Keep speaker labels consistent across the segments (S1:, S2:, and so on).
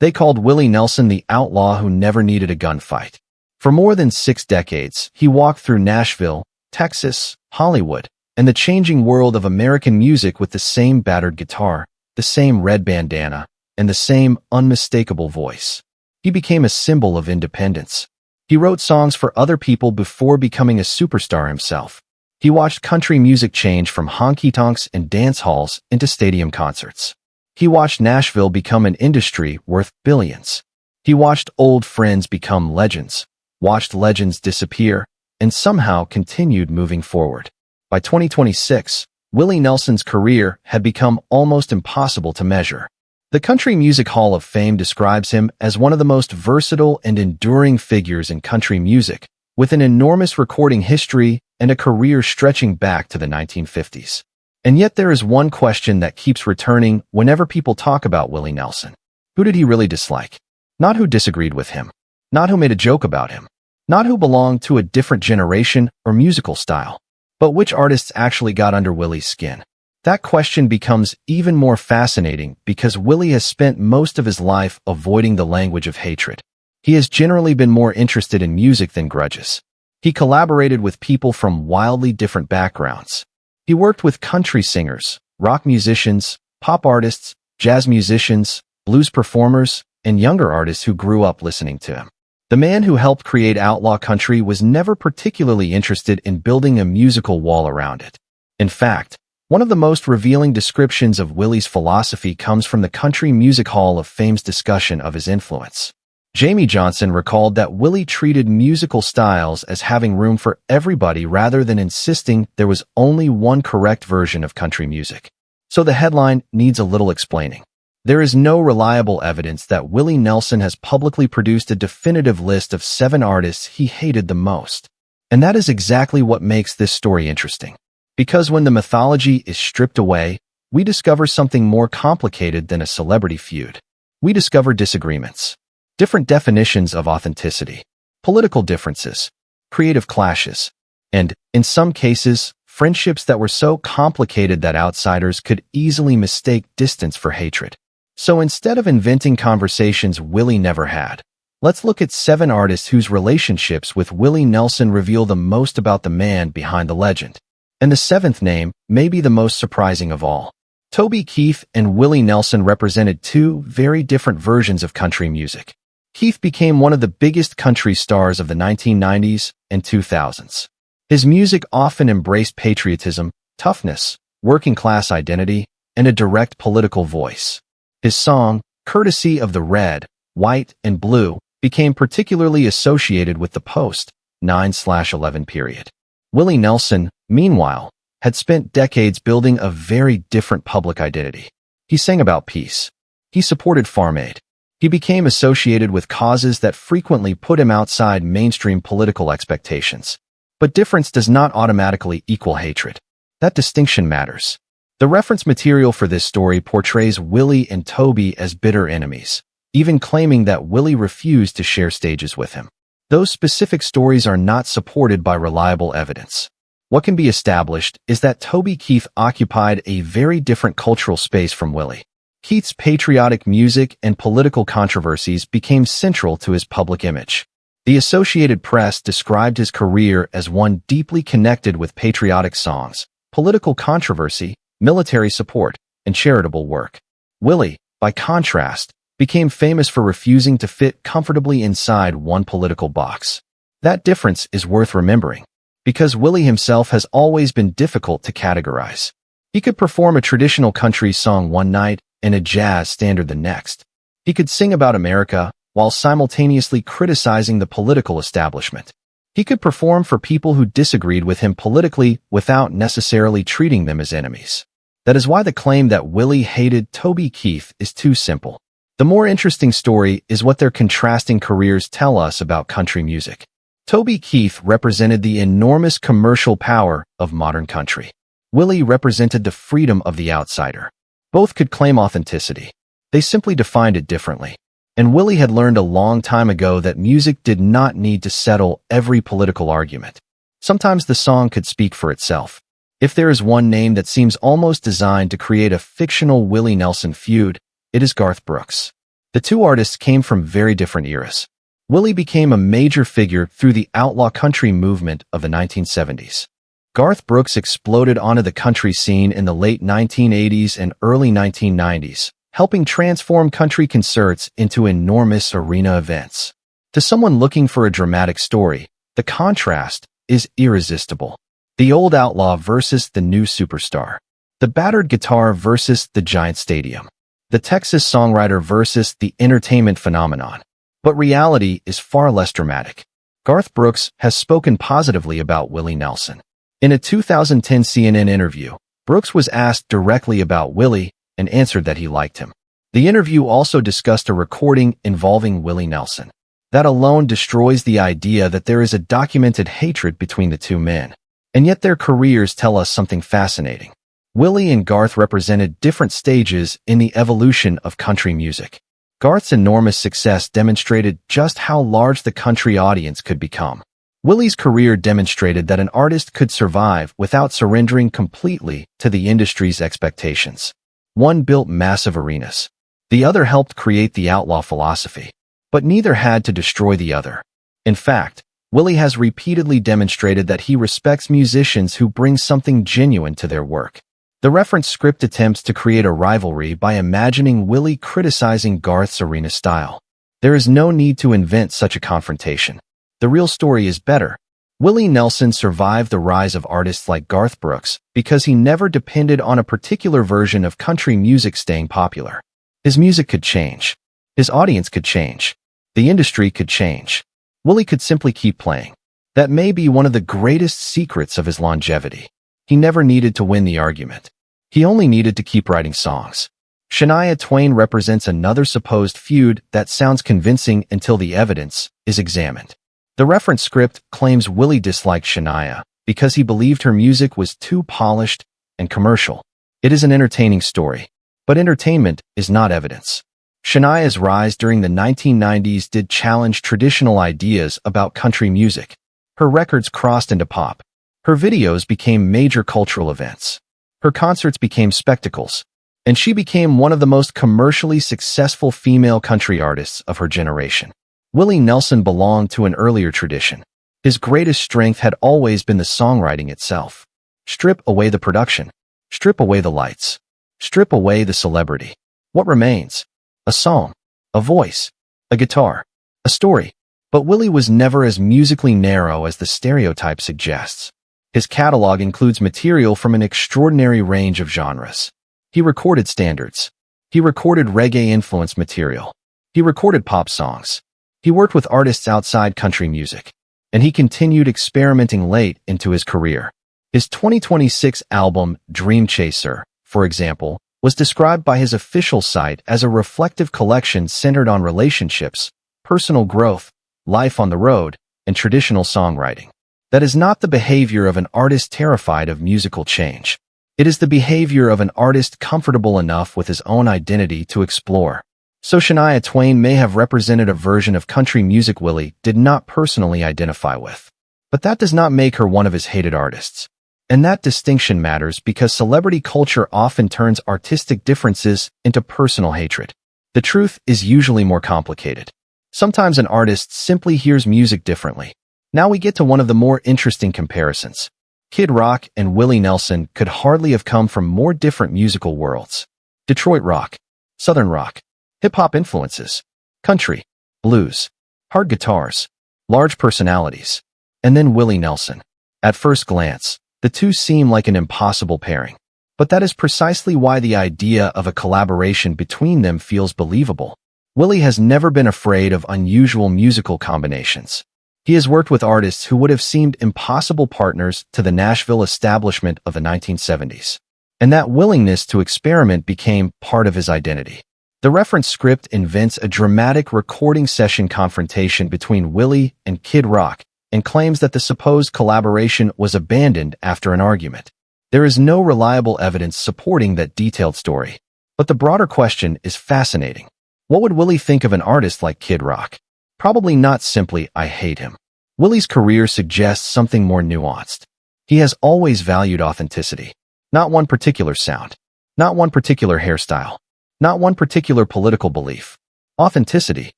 S1: They called Willie Nelson the outlaw who never needed a gunfight. For more than 6 decades, he walked through Nashville, Texas, Hollywood, and the changing world of American music with the same battered guitar, the same red bandana, and the same unmistakable voice. He became a symbol of independence. He wrote songs for other people before becoming a superstar himself. He watched country music change from honky-tonks and dance halls into stadium concerts. He watched Nashville become an industry worth billions. He watched old friends become legends, watched legends disappear, and somehow continued moving forward. By 2026, Willie Nelson's career had become almost impossible to measure. The Country Music Hall of Fame describes him as one of the most versatile and enduring figures in country music, with an enormous recording history and a career stretching back to the 1950s. And yet there is one question that keeps returning whenever people talk about Willie Nelson. Who did he really dislike? Not who disagreed with him. Not who made a joke about him. Not who belonged to a different generation or musical style. But which artists actually got under Willie's skin? That question becomes even more fascinating because Willie has spent most of his life avoiding the language of hatred. He has generally been more interested in music than grudges. He collaborated with people from wildly different backgrounds. He worked with country singers, rock musicians, pop artists, jazz musicians, blues performers, and younger artists who grew up listening to him. The man who helped create outlaw country was never particularly interested in building a musical wall around it. In fact, one of the most revealing descriptions of Willie's philosophy comes from the Country Music Hall of Fame's discussion of his influence. Jamie Johnson recalled that Willie treated musical styles as having room for everybody rather than insisting there was only one correct version of country music. So the headline needs a little explaining. There is no reliable evidence that Willie Nelson has publicly produced a definitive list of 7 artists he hated the most. And that is exactly what makes this story interesting. Because when the mythology is stripped away, we discover something more complicated than a celebrity feud. We discover disagreements. Different definitions of authenticity, political differences, creative clashes, and, in some cases, friendships that were so complicated that outsiders could easily mistake distance for hatred. So instead of inventing conversations Willie never had, let's look at 7 artists whose relationships with Willie Nelson reveal the most about the man behind the legend. And the 7th name may be the most surprising of all. Toby Keith and Willie Nelson represented 2 very different versions of country music. Keith became one of the biggest country stars of the 1990s and 2000s. His music often embraced patriotism, toughness, working-class identity, and a direct political voice. His song, Courtesy of the Red, White, and Blue, became particularly associated with the post-9/11 period. Willie Nelson, meanwhile, had spent decades building a very different public identity. He sang about peace. He supported Farm Aid. He became associated with causes that frequently put him outside mainstream political expectations. But difference does not automatically equal hatred. That distinction matters. The reference material for this story portrays Willie and Toby as bitter enemies, even claiming that Willie refused to share stages with him. Those specific stories are not supported by reliable evidence. What can be established is that Toby Keith occupied a very different cultural space from Willie. Keith's patriotic music and political controversies became central to his public image. The Associated Press described his career as one deeply connected with patriotic songs, political controversy, military support, and charitable work. Willie, by contrast, became famous for refusing to fit comfortably inside one political box. That difference is worth remembering, because Willie himself has always been difficult to categorize. He could perform a traditional country song one night and a jazz standard the next. He could sing about America while simultaneously criticizing the political establishment. He could perform for people who disagreed with him politically without necessarily treating them as enemies. That is why the claim that Willie hated Toby Keith is too simple. The more interesting story is what their contrasting careers tell us about country music. Toby Keith represented the enormous commercial power of modern country. Willie represented the freedom of the outsider. Both could claim authenticity. They simply defined it differently. And Willie had learned a long time ago that music did not need to settle every political argument. Sometimes the song could speak for itself. If there is one name that seems almost designed to create a fictional Willie Nelson feud, it is Garth Brooks. The two artists came from very different eras. Willie became a major figure through the outlaw country movement of the 1970s. Garth Brooks exploded onto the country scene in the late 1980s and early 1990s, helping transform country concerts into enormous arena events. To someone looking for a dramatic story, the contrast is irresistible. The old outlaw versus the new superstar. The battered guitar versus the giant stadium. The Texas songwriter versus the entertainment phenomenon. But reality is far less dramatic. Garth Brooks has spoken positively about Willie Nelson. In a 2010 CNN interview, Brooks was asked directly about Willie and answered that he liked him. The interview also discussed a recording involving Willie Nelson. That alone destroys the idea that there is a documented hatred between the two men. And yet their careers tell us something fascinating. Willie and Garth represented different stages in the evolution of country music. Garth's enormous success demonstrated just how large the country audience could become. Willie's career demonstrated that an artist could survive without surrendering completely to the industry's expectations. One built massive arenas. The other helped create the outlaw philosophy. But neither had to destroy the other. In fact, Willie has repeatedly demonstrated that he respects musicians who bring something genuine to their work. The reference script attempts to create a rivalry by imagining Willie criticizing Garth's arena style. There is no need to invent such a confrontation. The real story is better. Willie Nelson survived the rise of artists like Garth Brooks because he never depended on a particular version of country music staying popular. His music could change. His audience could change. The industry could change. Willie could simply keep playing. That may be one of the greatest secrets of his longevity. He never needed to win the argument. He only needed to keep writing songs. Shania Twain represents another supposed feud that sounds convincing until the evidence is examined. The reference script claims Willie disliked Shania because he believed her music was too polished and commercial. It is an entertaining story, but entertainment is not evidence. Shania's rise during the 1990s did challenge traditional ideas about country music. Her records crossed into pop. Her videos became major cultural events. Her concerts became spectacles, and she became one of the most commercially successful female country artists of her generation. Willie Nelson belonged to an earlier tradition. His greatest strength had always been the songwriting itself. Strip away the production. Strip away the lights. Strip away the celebrity. What remains? A song, a voice, a guitar, a story. But Willie was never as musically narrow as the stereotype suggests. His catalog includes material from an extraordinary range of genres. He recorded standards. He recorded reggae-influenced material. He recorded pop songs. He worked with artists outside country music. And he continued experimenting late into his career. His 2026 album, Dream Chaser, for example, was described by his official site as a reflective collection centered on relationships, personal growth, life on the road, and traditional songwriting. That is not the behavior of an artist terrified of musical change. It is the behavior of an artist comfortable enough with his own identity to explore. So Shania Twain may have represented a version of country music Willie did not personally identify with. But that does not make her one of his hated artists. And that distinction matters because celebrity culture often turns artistic differences into personal hatred. The truth is usually more complicated. Sometimes an artist simply hears music differently. Now we get to one of the more interesting comparisons. Kid Rock and Willie Nelson could hardly have come from more different musical worlds. Detroit rock, Southern rock, hip-hop influences, country, blues, hard guitars, large personalities, and then Willie Nelson. At first glance, the two seem like an impossible pairing. But that is precisely why the idea of a collaboration between them feels believable. Willie has never been afraid of unusual musical combinations. He has worked with artists who would have seemed impossible partners to the Nashville establishment of the 1970s. And that willingness to experiment became part of his identity. The reference script invents a dramatic recording session confrontation between Willie and Kid Rock and claims that the supposed collaboration was abandoned after an argument. There is no reliable evidence supporting that detailed story. But the broader question is fascinating. What would Willie think of an artist like Kid Rock? Probably not simply, I hate him. Willie's career suggests something more nuanced. He has always valued authenticity. Not one particular sound. Not one particular hairstyle. Not one particular political belief. Authenticity.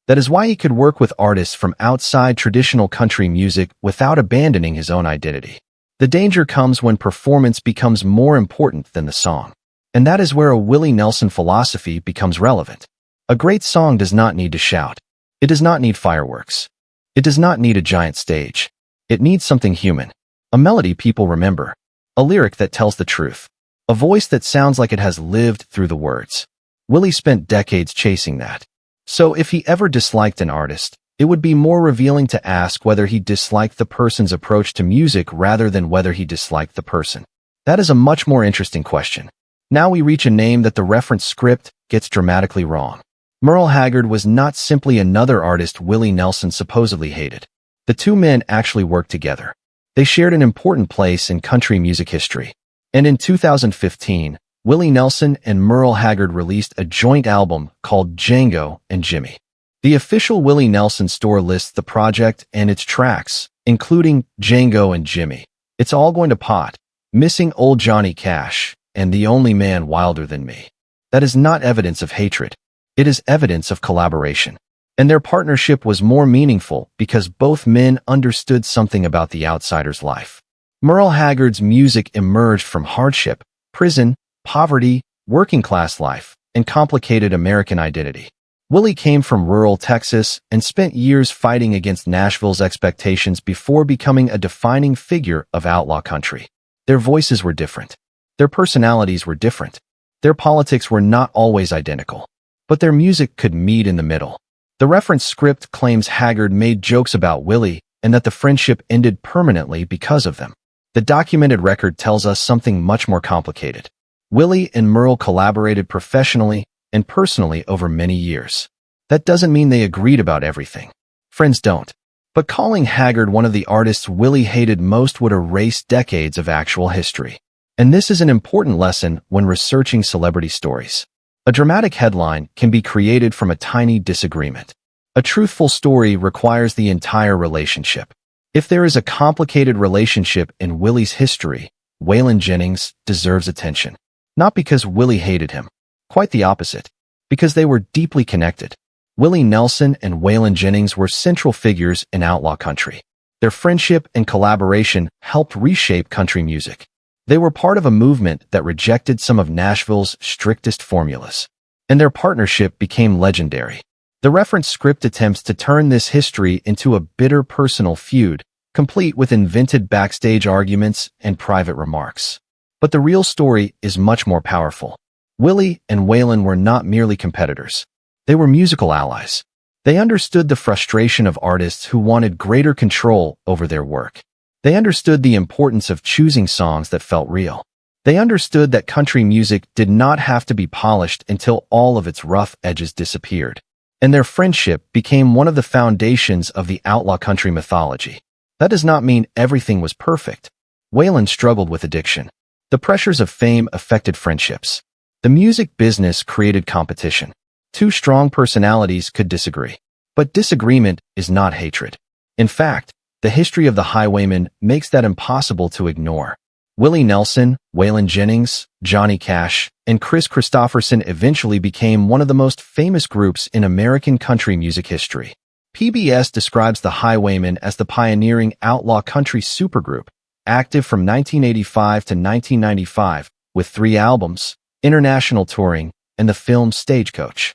S1: That is why he could work with artists from outside traditional country music without abandoning his own identity. The danger comes when performance becomes more important than the song. And that is where a Willie Nelson philosophy becomes relevant. A great song does not need to shout. It does not need fireworks. It does not need a giant stage. It needs something human. A melody people remember. A lyric that tells the truth. A voice that sounds like it has lived through the words. Willie spent decades chasing that. So if he ever disliked an artist, it would be more revealing to ask whether he disliked the person's approach to music rather than whether he disliked the person. That is a much more interesting question. Now we reach a name that the reference script gets dramatically wrong. Merle Haggard was not simply another artist Willie Nelson supposedly hated. The two men actually worked together. They shared an important place in country music history. And in 2015, Willie Nelson and Merle Haggard released a joint album called Django and Jimmy. The official Willie Nelson store lists the project and its tracks, including Django and Jimmy. It's All Going to Pot, Missing Old Johnny Cash, and The Only Man Wilder Than Me. That is not evidence of hatred. It is evidence of collaboration. And their partnership was more meaningful because both men understood something about the outsider's life. Merle Haggard's music emerged from hardship, prison, poverty, working-class life, and complicated American identity. Willie came from rural Texas and spent years fighting against Nashville's expectations before becoming a defining figure of outlaw country. Their voices were different. Their personalities were different. Their politics were not always identical. But their music could meet in the middle. The reference script claims Haggard made jokes about Willie and that the friendship ended permanently because of them. The documented record tells us something much more complicated. Willie and Merle collaborated professionally and personally over many years. That doesn't mean they agreed about everything. Friends don't. But calling Haggard one of the artists Willie hated most would erase decades of actual history. And this is an important lesson when researching celebrity stories. A dramatic headline can be created from a tiny disagreement. A truthful story requires the entire relationship. If there is a complicated relationship in Willie's history, Waylon Jennings deserves attention. Not because Willie hated him. Quite the opposite. Because they were deeply connected. Willie Nelson and Waylon Jennings were central figures in outlaw country. Their friendship and collaboration helped reshape country music. They were part of a movement that rejected some of Nashville's strictest formulas. And their partnership became legendary. The reference script attempts to turn this history into a bitter personal feud, complete with invented backstage arguments and private remarks. But the real story is much more powerful. Willie and Waylon were not merely competitors. They were musical allies. They understood the frustration of artists who wanted greater control over their work. They understood the importance of choosing songs that felt real. They understood that country music did not have to be polished until all of its rough edges disappeared. And their friendship became one of the foundations of the outlaw country mythology. That does not mean everything was perfect. Waylon struggled with addiction. The pressures of fame affected friendships. The music business created competition. Two strong personalities could disagree. But disagreement is not hatred. In fact, the history of the Highwaymen makes that impossible to ignore. Willie Nelson, Waylon Jennings, Johnny Cash, and Chris Christopherson eventually became one of the most famous groups in American country music history. PBS describes the Highwaymen as the pioneering outlaw country supergroup, active from 1985 to 1995, with 3 albums, international touring, and the film Stagecoach.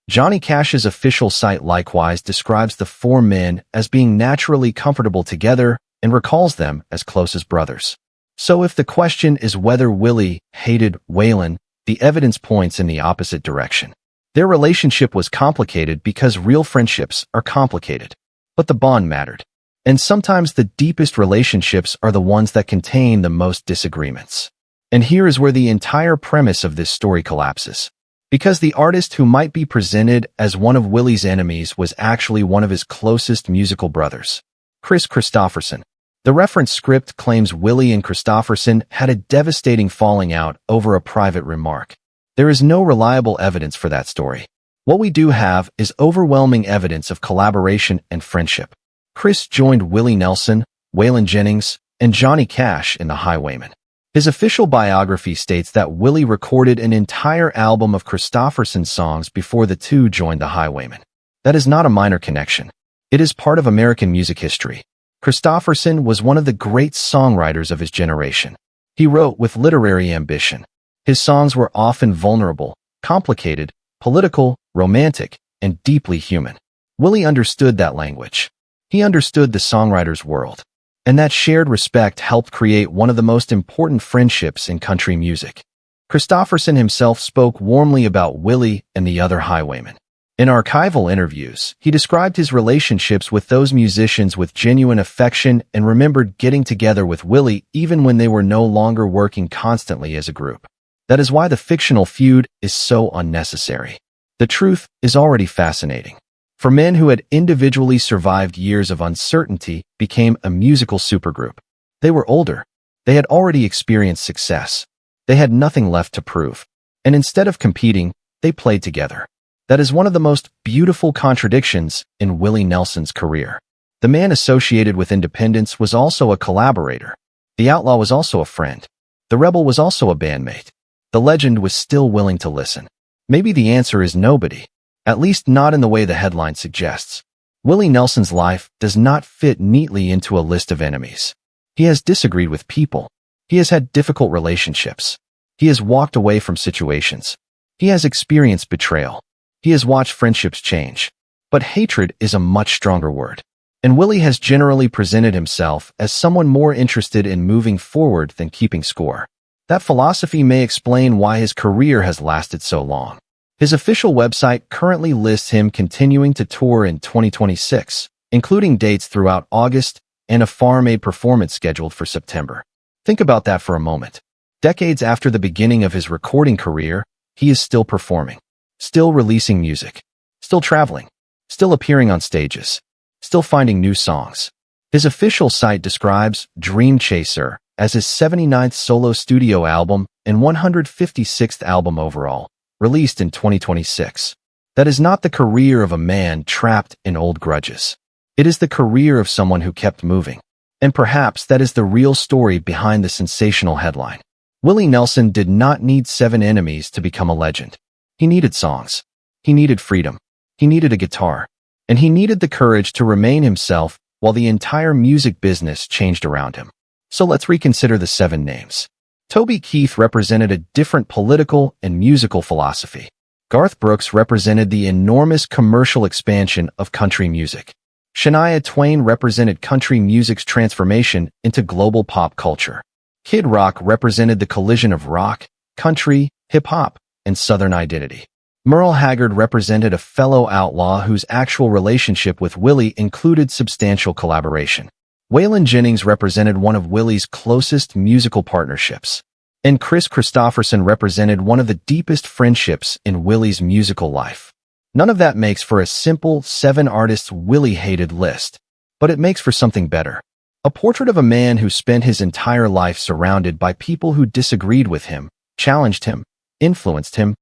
S1: Johnny Cash's official site likewise describes the 4 men as being naturally comfortable together and recalls them as close as brothers. So if the question is whether Willie hated Waylon, the evidence points in the opposite direction. Their relationship was complicated because real friendships are complicated. But the bond mattered. And sometimes the deepest relationships are the ones that contain the most disagreements. And here is where the entire premise of this story collapses. Because the artist who might be presented as one of Willie's enemies was actually one of his closest musical brothers, Chris Christopherson. The reference script claims Willie and Christopherson had a devastating falling out over a private remark. There is no reliable evidence for that story. What we do have is overwhelming evidence of collaboration and friendship. Chris joined Willie Nelson, Waylon Jennings, and Johnny Cash in the Highwaymen. His official biography states that Willie recorded an entire album of Kristofferson's songs before the two joined the Highwaymen. That is not a minor connection. It is part of American music history. Kristofferson was one of the great songwriters of his generation. He wrote with literary ambition. His songs were often vulnerable, complicated, political, romantic, and deeply human. Willie understood that language. He understood the songwriter's world. And that shared respect helped create one of the most important friendships in country music. Kristofferson himself spoke warmly about Willie and the other Highwaymen. In archival interviews, he described his relationships with those musicians with genuine affection and remembered getting together with Willie even when they were no longer working constantly as a group. That is why the fictional feud is so unnecessary. The truth is already fascinating. For men who had individually survived years of uncertainty became a musical supergroup. They were older. They had already experienced success. They had nothing left to prove. And instead of competing, they played together. That is one of the most beautiful contradictions in Willie Nelson's career. The man associated with independence was also a collaborator. The outlaw was also a friend. The rebel was also a bandmate. The legend was still willing to listen. Maybe the answer is nobody. At least not in the way the headline suggests. Willie Nelson's life does not fit neatly into a list of enemies. He has disagreed with people. He has had difficult relationships. He has walked away from situations. He has experienced betrayal. He has watched friendships change. But hatred is a much stronger word. And Willie has generally presented himself as someone more interested in moving forward than keeping score. That philosophy may explain why his career has lasted so long. His official website currently lists him continuing to tour in 2026, including dates throughout August and a Farm Aid performance scheduled for September. Think about that for a moment. Decades after the beginning of his recording career, he is still performing, still releasing music, still traveling, still appearing on stages, still finding new songs. His official site describes Dream Chaser as his 79th solo studio album and 156th album overall, released in 2026. That is not the career of a man trapped in old grudges. It is the career of someone who kept moving. And perhaps that is the real story behind the sensational headline. Willie Nelson did not need 7 enemies to become a legend. He needed songs. He needed freedom. He needed a guitar. And he needed the courage to remain himself while the entire music business changed around him. So let's reconsider the 7 names. Toby Keith represented a different political and musical philosophy. Garth Brooks represented the enormous commercial expansion of country music. Shania Twain represented country music's transformation into global pop culture. Kid Rock represented the collision of rock, country, hip-hop, and Southern identity. Merle Haggard represented a fellow outlaw whose actual relationship with Willie included substantial collaboration. Waylon Jennings represented one of Willie's closest musical partnerships. And Kris Kristofferson represented one of the deepest friendships in Willie's musical life. None of that makes for a simple 7 artists Willie hated list, but it makes for something better. A portrait of a man who spent his entire life surrounded by people who disagreed with him, challenged him, influenced him,